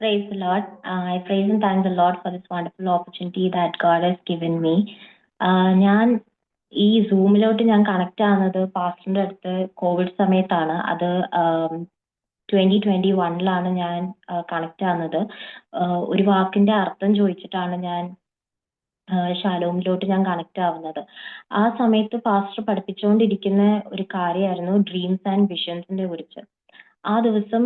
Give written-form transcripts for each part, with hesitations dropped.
Praise the Lord. I praise and thank the Lord for this wonderful opportunity that God has given me. ഞാൻ ഈ സൂമിലോട്ട് ഞാൻ connect ആവുന്നത് പാസ്റ്ററിന്റെ അടുത്ത് Covid സമയത്താണ്. അത് 2021 ഞാൻ കണക്ട് ആവുന്നത്. ഒരു വാക്കിന്റെ അർത്ഥം ചോദിച്ചിട്ടാണ് ഞാൻ ഷാലോമിലോട്ട് ഞാൻ കണക്ട് ആവുന്നത്. ആ സമയത്ത് പാസ്റ്റർ പഠിപ്പിച്ചുകൊണ്ടിരിക്കുന്ന ഒരു കാര്യമായിരുന്നു ഡ്രീംസ് ആൻഡ് വിഷൻസിനെ കുറിച്ച്. ആ ദിവസം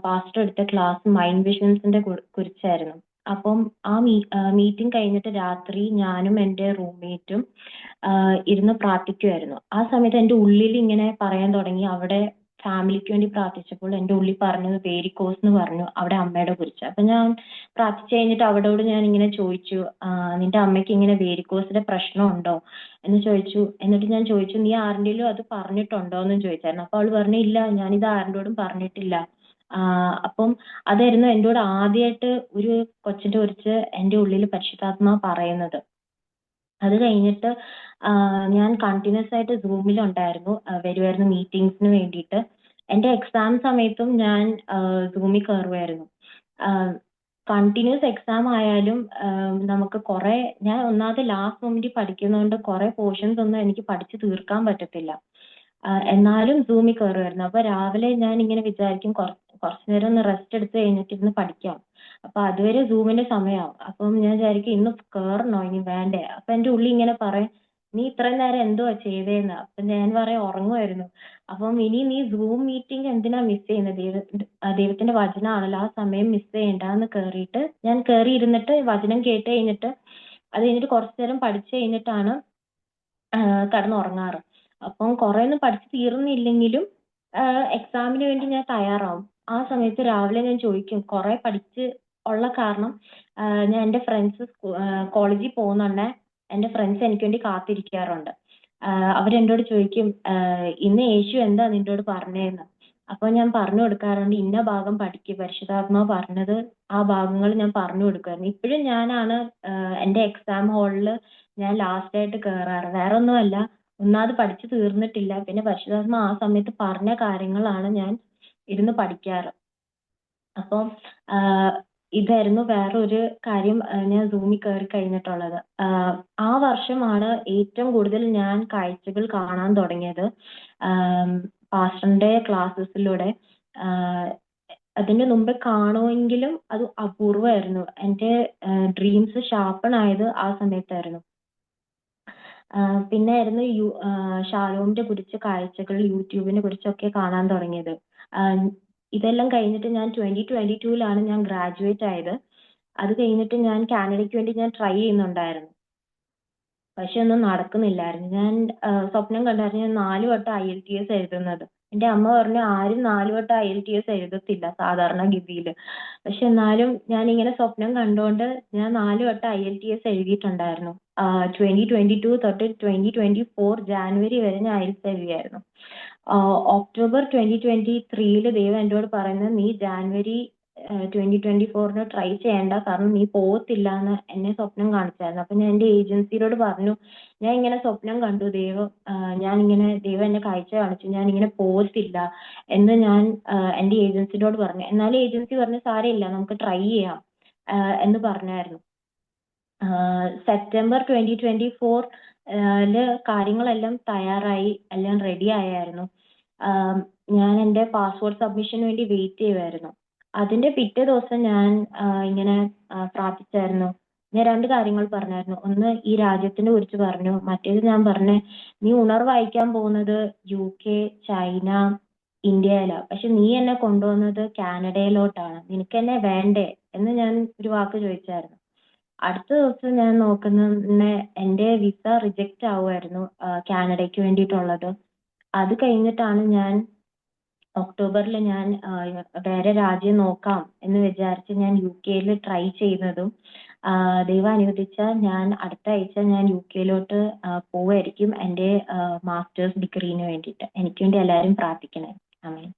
പാസ്റ്റർ എടുത്ത ക്ലാസ് മൈൻഡ് വിഷൻസിന്റെ കുറിച്ചായിരുന്നു. അപ്പം ആ മീറ്റിംഗ് കഴിഞ്ഞിട്ട് രാത്രി ഞാനും എൻ്റെ റൂംമേറ്റും ഇരുന്ന് പ്രാർത്ഥിക്കുമായിരുന്നു. ആ സമയത്ത് എൻ്റെ ഉള്ളിൽ ഇങ്ങനെ പറയാൻ തുടങ്ങി. അവിടെ ഫാമിലിക്ക് വേണ്ടി പ്രാർത്ഥിച്ചപ്പോൾ എൻ്റെ ഉള്ളിൽ പറഞ്ഞത് വേരിക്കോസ് എന്ന് പറഞ്ഞു, അവിടെ അമ്മയുടെ കുറിച്ച്. അപ്പൊ ഞാൻ പ്രാർത്ഥിച്ചു കഴിഞ്ഞിട്ട് അവളോട് ഞാൻ ഇങ്ങനെ ചോദിച്ചു, നിന്റെ അമ്മയ്ക്ക് ഇങ്ങനെ വേരിക്കോസിന്റെ പ്രശ്നമുണ്ടോ എന്ന് ചോദിച്ചു. എന്നിട്ട് ഞാൻ ചോദിച്ചു, നീ ആരുടെയും അത് പറഞ്ഞിട്ടുണ്ടോ എന്നും ചോദിച്ചായിരുന്നു. അപ്പൊ അവള് പറഞ്ഞു, ഇല്ല, ഞാനിത് ആരുടെയോടും പറഞ്ഞിട്ടില്ല. അപ്പം അതായിരുന്നു എന്നോട് ആദ്യമായിട്ട് ഒരു കൊച്ചിന്റെ കുറിച്ച് എൻ്റെ ഉള്ളിൽ പരിശുദ്ധാത്മാ പറയുന്നത്. അത് കഴിഞ്ഞിട്ട് ഞാൻ കണ്ടിന്യൂസ് ആയിട്ട് സൂമിലുണ്ടായിരുന്നു, വരുമായിരുന്നു മീറ്റിംഗ്സിന് വേണ്ടിയിട്ട്. എൻ്റെ എക്സാം സമയത്തും ഞാൻ സൂമിൽ കയറുമായിരുന്നു. കണ്ടിന്യൂസ് എക്സാം ആയാലും നമുക്ക് കുറെ, ഞാൻ ഒന്നാമത് ലാസ്റ്റ് മൊമെന്റിൽ പഠിക്കുന്നതുകൊണ്ട് കുറെ പോർഷൻസ് ഒന്നും എനിക്ക് പഠിച്ചു തീർക്കാൻ പറ്റത്തില്ല. എന്നാലും സൂമിൽ കയറുമായിരുന്നു. അപ്പൊ രാവിലെ ഞാൻ ഇങ്ങനെ വിചാരിക്കും കുറച്ചു നേരം ഒന്ന് റെസ്റ്റ് എടുത്ത് കഴിഞ്ഞിട്ട് ഇരുന്ന് പഠിക്കാം. അപ്പൊ അതുവരെ സൂമിന്റെ സമയമാവും. അപ്പം ഞാൻ വിചാരിക്കും ഇന്ന് കയറണോ ഇനി വേണ്ടേ. അപ്പൊ എൻ്റെ ഉള്ളിൽ ഇങ്ങനെ പറയും, നീ ഇത്രയും നേരം എന്തുവാ ചെയ്തേന്ന്. അപ്പൊ ഞാൻ പറയാം ഉറങ്ങുമായിരുന്നു. അപ്പം ഇനി നീ സൂം മീറ്റിംഗ് എന്തിനാ മിസ് ചെയ്യുന്നത്, ദൈവത്തിന്റെ വചനമാണല്ലോ, ആ സമയം മിസ് ചെയ്യണ്ടെന്ന് കയറിയിട്ട് ഞാൻ കയറി ഇരുന്നിട്ട് വചനം കേട്ട് കഴിഞ്ഞിട്ട് അത് കഴിഞ്ഞിട്ട് കുറച്ചു നേരം പഠിച്ചു കഴിഞ്ഞിട്ടാണ് കിടന്നുറങ്ങാറ്. അപ്പം കുറെ ഒന്നും പഠിച്ചു തീർന്നില്ലെങ്കിലും എക്സാമിന് വേണ്ടി ഞാൻ തയ്യാറാവും. ആ സമയത്ത് രാവിലെ ഞാൻ ചോദിക്കും, കുറെ പഠിച്ച് ഉള്ള കാരണം ഞാൻ എൻ്റെ ഫ്രണ്ട്സ് കോളേജിൽ പോകുന്നുണ്ടെ എൻ്റെ ഫ്രണ്ട്സ് എനിക്ക് വേണ്ടി കാത്തിരിക്കാറുണ്ട്. അവരെന്നോട് ചോദിക്കും, ഇന്ന് യേശു എന്താ നിന്നോട് പറഞ്ഞതെന്ന്. അപ്പൊ ഞാൻ പറഞ്ഞു കൊടുക്കാറുണ്ട്, ഇന്ന ഭാഗം പഠിക്കുക, പരിശുദ്ധാത്മാവ് പറഞ്ഞത് ആ ഭാഗങ്ങൾ ഞാൻ പറഞ്ഞു കൊടുക്കാറുണ്ട്. ഇപ്പോഴും ഞാനാണ് എൻ്റെ എക്സാം ഹാളിൽ ഞാൻ ലാസ്റ്റ് ആയിട്ട് കയറാറ്. വേറെ ഒന്നുമല്ല, ഒന്നാമത് പഠിച്ചു തീർന്നിട്ടില്ല, പിന്നെ പരിശുദ്ധാത്മ ആ സമയത്ത് പറഞ്ഞ കാര്യങ്ങളാണ് ഞാൻ ഇരുന്ന് പഠിക്കാറ്. അപ്പം ഇതായിരുന്നു വേറൊരു കാര്യം ഞാൻ സൂമിൽ കയറി കഴിഞ്ഞിട്ടുള്ളത്. ആ വർഷമാണ് ഏറ്റവും കൂടുതൽ ഞാൻ കാഴ്ചകൾ കാണാൻ തുടങ്ങിയത് പാസ്റ്ററിന്റെ ക്ലാസ്സസിലൂടെ. അതിന്റെ മുമ്പ് കാണുമെങ്കിലും അത് അപൂർവമായിരുന്നു. എൻ്റെ ഡ്രീംസ് ഷാർപ്പൺ ആയത് ആ സമയത്തായിരുന്നു. പിന്നെ ആയിരുന്നു ഷാലോമിന്റെ കുറിച്ച് കാഴ്ചകൾ യൂട്യൂബിനെ കുറിച്ചൊക്കെ കാണാൻ തുടങ്ങിയത്. ഇതെല്ലാം കഴിഞ്ഞിട്ട് ഞാൻ 2022 ഞാൻ ഗ്രാജുവേറ്റ് ആയത്. അത് കഴിഞ്ഞിട്ട് ഞാൻ കാനഡയ്ക്ക് വേണ്ടി ഞാൻ ട്രൈ ചെയ്യുന്നുണ്ടായിരുന്നു, പക്ഷെ ഒന്നും നടക്കുന്നില്ലായിരുന്നു. ഞാൻ സ്വപ്നം കണ്ടായിരുന്നു ഞാൻ 4 വട്ടം IELTS എഴുതുന്നത്. എൻ്റെ അമ്മ പറഞ്ഞു, ആരും 4 വട്ടം IELTS എഴുതത്തില്ല സാധാരണ ഗതിയിൽ. പക്ഷെ എന്നാലും ഞാൻ ഇങ്ങനെ സ്വപ്നം കണ്ടുകൊണ്ട് ഞാൻ 4 വട്ടം IELTS എഴുതിയിട്ടുണ്ടായിരുന്നു. 2022 തൊട്ട് 2024 ജാനുവരി വരെ ഞാൻ IELTS എഴുതിയായിരുന്നു. ഒക്ടോബർ 2023 ദൈവം എന്നോട് പറയുന്നത്, നീ ജാനുവരി 2024 ട്രൈ ചെയ്യേണ്ട, കാരണം നീ പോകത്തില്ല എന്ന് എന്നെ സ്വപ്നം കാണിച്ചായിരുന്നു. അപ്പൊ ഞാൻ എൻ്റെ ഏജൻസിയോട് പറഞ്ഞു, ഞാൻ ഇങ്ങനെ സ്വപ്നം കണ്ടു, ദൈവം എന്നെ കാഴ്ച കാണിച്ചു, ഞാൻ ഇങ്ങനെ പോകത്തില്ല എന്ന് ഞാൻ എൻ്റെ ഏജൻസിയോട് പറഞ്ഞു. എന്നാലും ഏജൻസി പറഞ്ഞു, സാരമില്ല, നമുക്ക് ട്രൈ ചെയ്യാം എന്ന് പറഞ്ഞായിരുന്നു. സെപ്റ്റംബർ 2024 കാര്യങ്ങളെല്ലാം തയ്യാറായി, എല്ലാം റെഡി ആയായിരുന്നു. ഞാൻ എൻ്റെ പാസ്പോർട്ട് സബ്മിഷന് വേണ്ടി വെയിറ്റ് ചെയ്യുമായിരുന്നു. അതിന്റെ പിറ്റേ ദിവസം ഞാൻ ഇങ്ങനെ പ്രാർത്ഥിച്ചായിരുന്നു. ഞാൻ 2 കാര്യങ്ങൾ പറഞ്ഞായിരുന്നു. ഒന്ന് ഈ രാജ്യത്തിനെ കുറിച്ച് പറഞ്ഞു, മറ്റേത് ഞാൻ പറഞ്ഞ നീ ഉണർവായിക്കാൻ പോകുന്നത് UK, ചൈന, ഇന്ത്യയിലാണ്, പക്ഷെ നീ എന്നെ കൊണ്ടുവന്നത് കാനഡയിലോട്ടാണ്, നിനക്ക് എന്നെ വേണ്ടേ എന്ന് ഞാൻ ഒരു വാക്ക് ചോദിച്ചായിരുന്നു. അടുത്ത ദിവസം ഞാൻ നോക്കുന്ന എൻ്റെ വിസ റിജക്റ്റ് ആവുമായിരുന്നു കാനഡയ്ക്ക് വേണ്ടിയിട്ടുള്ളത്. അത് കഴിഞ്ഞിട്ടാണ് ഞാൻ ഒക്ടോബറിൽ ഞാൻ വേറെ രാജ്യം നോക്കാം എന്ന് വിചാരിച്ച് ഞാൻ UK ട്രൈ ചെയ്യുന്നതും ദൈവം അനുവദിച്ചാൽ ഞാൻ അടുത്ത ആഴ്ച ഞാൻ UK പോവായിരിക്കും എൻ്റെ മാസ്റ്റേഴ്സ് ഡിഗ്രീന് വേണ്ടിയിട്ട്. എനിക്ക് വേണ്ടി എല്ലാവരും പ്രാർത്ഥിക്കണേ. ആമേൻ.